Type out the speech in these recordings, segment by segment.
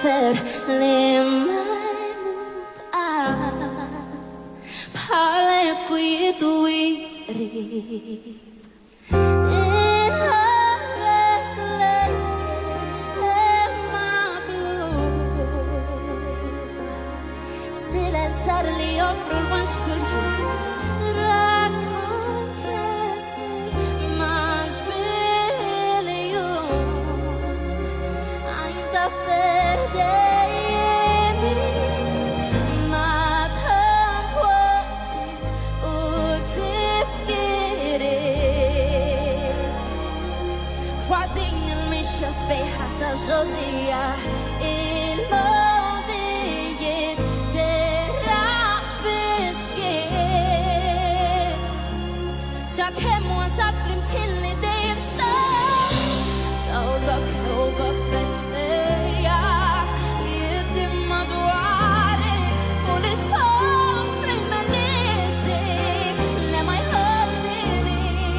För lemai muta pale kuituiri in her slemma blue still and suddenly offrar man skulle racontra mas billion ainda verde Spejata Josia ilmodiget derat fisket Sag hemma saflim pilli dem stad Gauda kroga fetmeja Jedimma duare Folis fang frimelisi Lema jhöllinit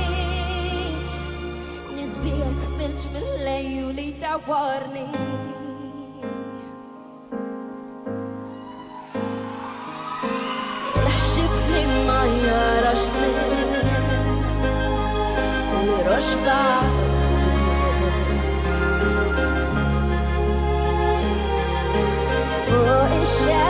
Nidbiet milġ mill-lejju li dawarni Laħxib li ma jarax min Jarax baqt Fuq ix-xer